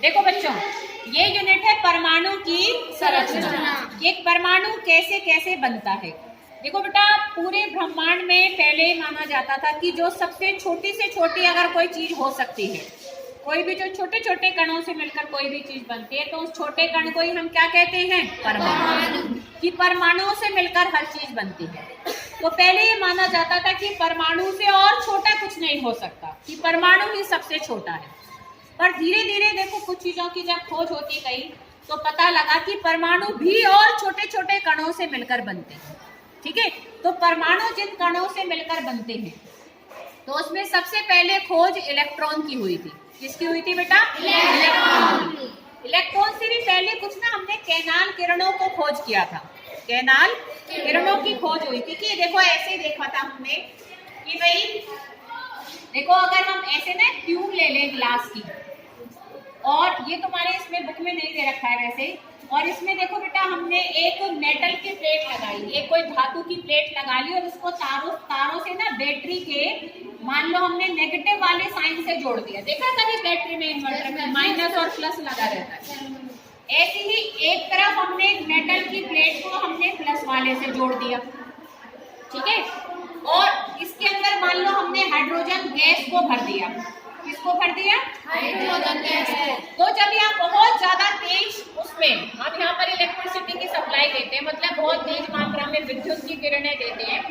देखो बच्चों, ये यूनिट है परमाणु की संरचना। एक परमाणु कैसे कैसे बनता है। देखो बेटा, पूरे ब्रह्मांड में पहले माना जाता था कि जो सबसे छोटी से छोटी अगर कोई चीज हो सकती है, कोई भी जो छोटे छोटे कणों से मिलकर कोई भी चीज बनती है, तो उस छोटे कण को ही हम क्या कहते हैं, परमाणु। कि परमाणुओं से मिलकर हर चीज बनती है। तो पहले ये माना जाता था कि परमाणु से और छोटा कुछ नहीं हो सकता, कि परमाणु ही सबसे छोटा है। पर धीरे धीरे देखो, कुछ चीजों की जब खोज होती गई तो पता लगा कि परमाणु भी और छोटे छोटे कणों से मिलकर बनते हैं। ठीक है, तो परमाणु जिन कणों से मिलकर बनते हैं, तो उसमें सबसे पहले खोज इलेक्ट्रॉन की हुई थी। किसकी हुई थी बेटा? इलेक्ट्रॉन। इलेक्ट्रॉन से भी पहले कुछ ना हमने कैनाल किरणों को खोज किया था। कैनाल किरणों की खोज हुई थी कि देखो ऐसे देखा था हमने कि भाई देखो, अगर हम ऐसे ना ट्यूब ले लें ग्लास की, और ये तुम्हारे इसमें बुक में नहीं दे रखा है वैसे, और इसमें देखो बेटा हमने एक मेटल की प्लेट लगाई, एक कोई धातु की प्लेट लगा ली और उसको तारों से ना बैटरी के, मान लो हमने नेगेटिव वाले साइन से जोड़ दिया। देखा कभी बैटरी में इन्वर्टर में माइनस और प्लस लगा रहता है। ऐसे ही एक तरफ हमने मेटल की प्लेट को हमने प्लस वाले से जोड़ दिया। ठीक है, और इसके अंदर मान लो हमने हाइड्रोजन गैस को भर दिया। किसको भर दिया? हाइड्रोजन गैस को। तो जब यहाँ बहुत ज्यादा तेज उसमें हम यहाँ पर इलेक्ट्रिसिटी की सप्लाई देते हैं, मतलब बहुत तेज मात्रा में विद्युत की किरणें देते हैं,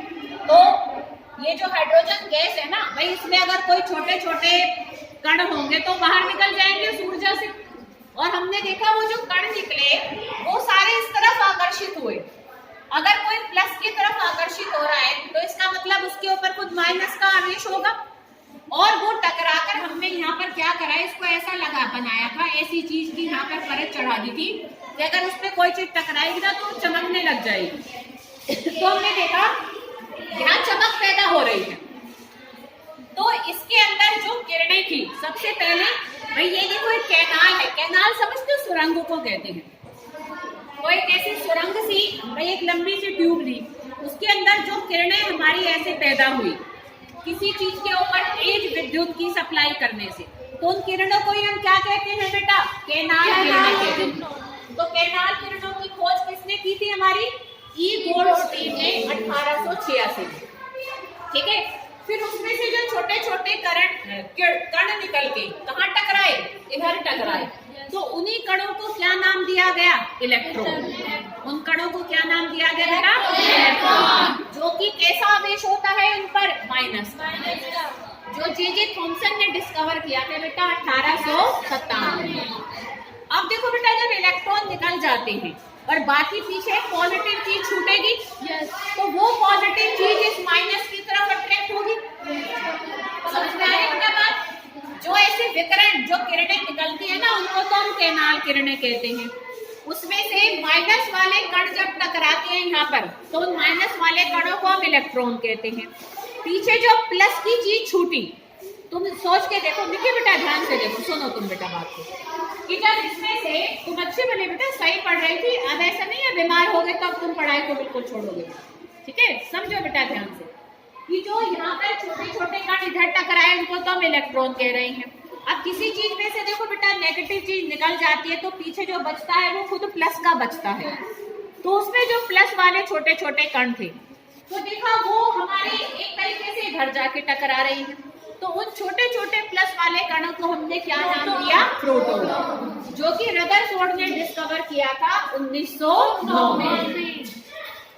तो ये जो हाइड्रोजन गैस है ना भाई, इसमें अगर कोई छोटे छोटे कण होंगे तो बाहर निकल जाएंगे उस ऊर्जा से। और हमने देखा वो जो कण निकले वो सारे इस तरफ आकर्षित हुए। अगर कोई प्लस की तरफ आकर्षित हो रहा है तो इसका मतलब उसके ऊपर कुछ माइनस का आवेश होगा, और वो टकराकर हमने यहाँ पर क्या करा है, इसको ऐसा लगा बनाया था, ऐसी चीज की यहाँ पर परत चढ़ा दी थी कि अगर उसमें कोई चीज टकराएगी ना तो चमकने लग जाएगी। तो हमने देखा यहाँ चमक पैदा हो रही है। तो इसके अंदर जो किरणें थी, सबसे पहले भाई ये देखो एक कैनाल है। कैनाल समझते हो, सुरंग को कहते हैं। वो एक ऐसी सुरंग सी, भाई एक लंबी सी ट्यूब ली, उसके अंदर जो किरणें हमारी ऐसे पैदा हुई किसी चीज के ऊपर तेज विद्युत की सप्लाई करने से, तो उन किरणों को ही हम क्या कहते हैं बेटा? कैनाल किरणें कहते हैं। तो कैनाल किरणों की खोज किसने की थी? हमारी ई गोल्डस्टीन ने 1886 में। ठीक है, फिर उसमें से जो छोटे छोटे कण निकल के कहाँ टकराए? इधर टकराए। तो उन्हीं कणों को क्या नाम दिया गया? इलेक्ट्रॉन। उन कणों को क्या नाम दिया गया बेटा? इलेक्ट्रॉन। जो कि कैसा आवेश होता है उन पर? माइनस। जो जे थॉमसन ने डिस्कवर किया था बेटा 1857 में। अब देखो बेटा, जब इलेक्ट्रॉन निकल जाते हैं और बाकी पीछे पॉजिटिव चीज छूटेगी, तो वो पॉजिटिव चीज इस माइनस की तरफ अट्रैक्ट होगी। समझ में आ रही है बेटा बात? जो ऐसे विकिरण, जो किरणें निकलती है ना, उनको तो हम कैनाल किरणें कहते हैं। उसमें से माइनस वाले कण जब टकराते हैं यहाँ पर, तो उन माइनस वाले कणों को हम इलेक्ट्रॉन कहते हैं। पीछे जो प्लस की चीज छूटी, तुम सोच के देखो, देखिए बेटा ध्यान से देखो, सुनो तुम बेटा बात को, कि जब इसमें से तुम अच्छे बने बेटा, सही पढ़ रही थी, अब ऐसा नहीं है बीमार हो गए तो अब तुम पढ़ाई को बिल्कुल छोड़ोगे। ठीक है, समझो बेटा ध्यान से, कि जो यहाँ पर छोटे छोटे कण इधर टकराए उनको तो हम इलेक्ट्रॉन कह रहे हैं। अब किसी चीज में से देखो बेटा नेगेटिव चीज निकल जाती है, तो पीछे जो बचता है वो खुद प्लस का बचता है। तो उसमें जो प्लस वाले छोटे छोटे कण थे, तो देखा वो हमारे एक तरीके से इधर जाके टकरा रही है। तो उन छोटे छोटे प्लस वाले कणों को हमने क्या नाम दिया? प्रोटॉन, जो कि रदरफोर्ड ने डिस्कवर किया था 1909 में।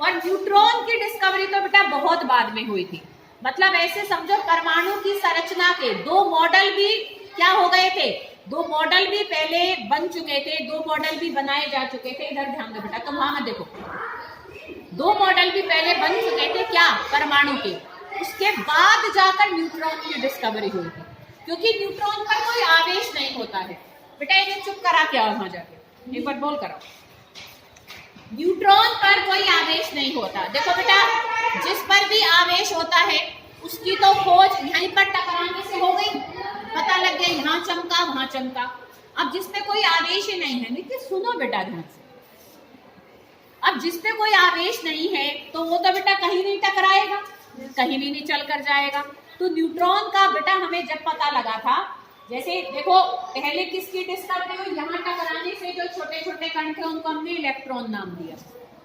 और न्यूट्रॉन की डिस्कवरी तो बेटा बहुत बाद में हुई थी। मतलब ऐसे समझो, परमाणु की संरचना के दो मॉडल भी क्या हो गए थे? दो मॉडल भी पहले बन चुके थे, दो मॉडल भी बनाए जा चुके थे। इधर ध्यान दो बेटा, तुम वहां मत देखो। दो मॉडल भी पहले बन चुके थे, क्या? परमाणु के। उसके बाद जाकर न्यूट्रॉन की डिस्कवरी हुई थी, क्योंकि न्यूट्रॉन पर कोई आवेश नहीं होता है। बेटा इन्हें चुप करा के आओ वहां जाके, एक बार बोल कराओ। न्यूट्रॉन पर कोई आवेश नहीं होता। देखो बेटा, जिस पर भी आवेश होता है उसकी तो खोज यहीं पर टकराने से हो गई, पता लग गया यहाँ चमका वहां चमका। अब जिसपे कोई आवेश ही नहीं है, देखिए सुनो बेटा ध्यान से, अब जिसपे कोई आवेश नहीं है तो वो तो बेटा कहीं नहीं टकराएगा, कहीं भी नहीं चल कर जाएगा। तो न्यूट्रॉन का बेटा हमें जब पता लगा था जैसे देखो पहले किसकी डिस्कवरी हुई, यहाँ टकराने से जो छोटे छोटे कण थे उनको हमने इलेक्ट्रॉन नाम दिया,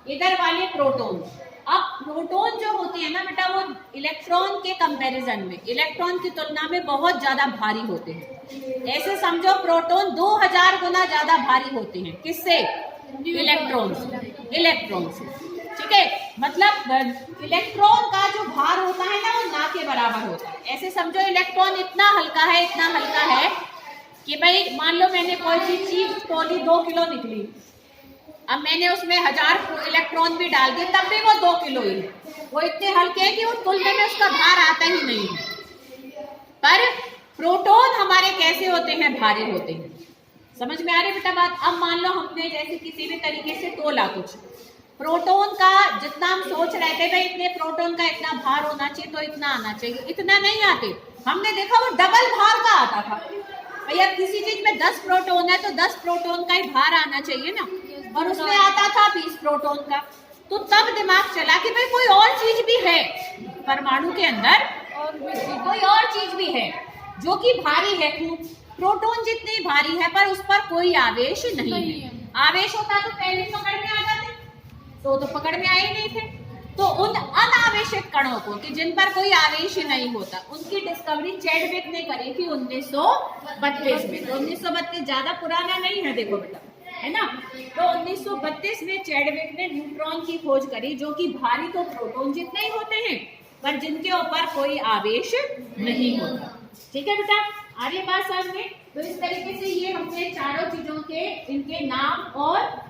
इधर वाले प्रोटॉन। अब प्रोटॉन जो होते हैं ना बेटा वो इलेक्ट्रॉन के कंपैरिजन में, इलेक्ट्रॉन की तुलना में बहुत ज्यादा भारी होते हैं। ऐसे समझो प्रोटॉन 2000 गुना ज्यादा भारी होते हैं, किससे? इलेक्ट्रॉन से। ठीक है, मतलब इलेक्ट्रॉन का जो भार होता है ना वो ना के बराबर होता है। ऐसे समझो इलेक्ट्रॉन इतना हल्का है कि भाई मान लो मैंने कोई चीज तोली 2 किलो निकली, अब मैंने उसमें 1000 इलेक्ट्रॉन भी डाल दिए तब भी वो 2 किलो ही है। वो इतने हल्के हैं कि वो तुलने में उसका भार आता ही नहीं है। पर प्रोटॉन हमारे कैसे होते हैं? भारी होते हैं। समझ में आ रही बेटा बात? अब मान लो हमने जैसे किसी भी तरीके से तोला कुछ, प्रोटॉन का जितना हम सोच रहे थे भाई इतने प्रोटॉन का इतना भार होना चाहिए तो इतना आना चाहिए, इतना नहीं आते। हमने देखा वो डबल भार का आता था। भैया किसी चीज में 10 प्रोटॉन है तो 10 प्रोटॉन का ही भार आना चाहिए ना, और उसमें आता था 20 प्रोटॉन का। तो तब दिमाग चला कि भाई कोई और चीज भी है परमाणु के अंदर, कोई और चीज भी है जो कि भारी है खूब, प्रोटॉन जितनी भारी है पर उस पर कोई आवेश नहीं है। आवेश होता तो पहले पकड़ में आ जाते, तो पकड़ में आए नहीं थे। तो उन अनावेशित कणों को कि जिन पर कोई आवेश नहीं होता, उनकी डिस्कवरी चैडविक ने करी थी 1932 में। तो 1932 ज्यादा पुराना नहीं है देखो बेटा, है ना। तो 1932 में चैडविक ने न्यूट्रॉन की खोज करी, जो कि भारी तो प्रोटॉन जितने ही होते हैं पर जिनके ऊपर कोई आवेश नहीं होता। ठीक है बेटा, आ रही बात समझ में? तो इस तरीके से ये हमने चारों चीजों के इनके नाम और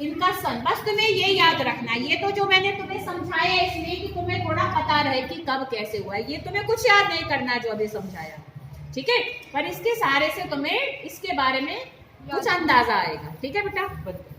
इनका सन, बस तुम्हें ये याद रखना है। ये तो जो मैंने तुम्हें समझाया इसलिए कि तुम्हें थोड़ा पता रहे कि कब कैसे हुआ है, ये तुम्हें कुछ याद नहीं करना जो अभी समझाया, ठीक है। पर इसके सहारे से तुम्हें इसके बारे में कुछ अंदाजा आएगा। ठीक है बेटा।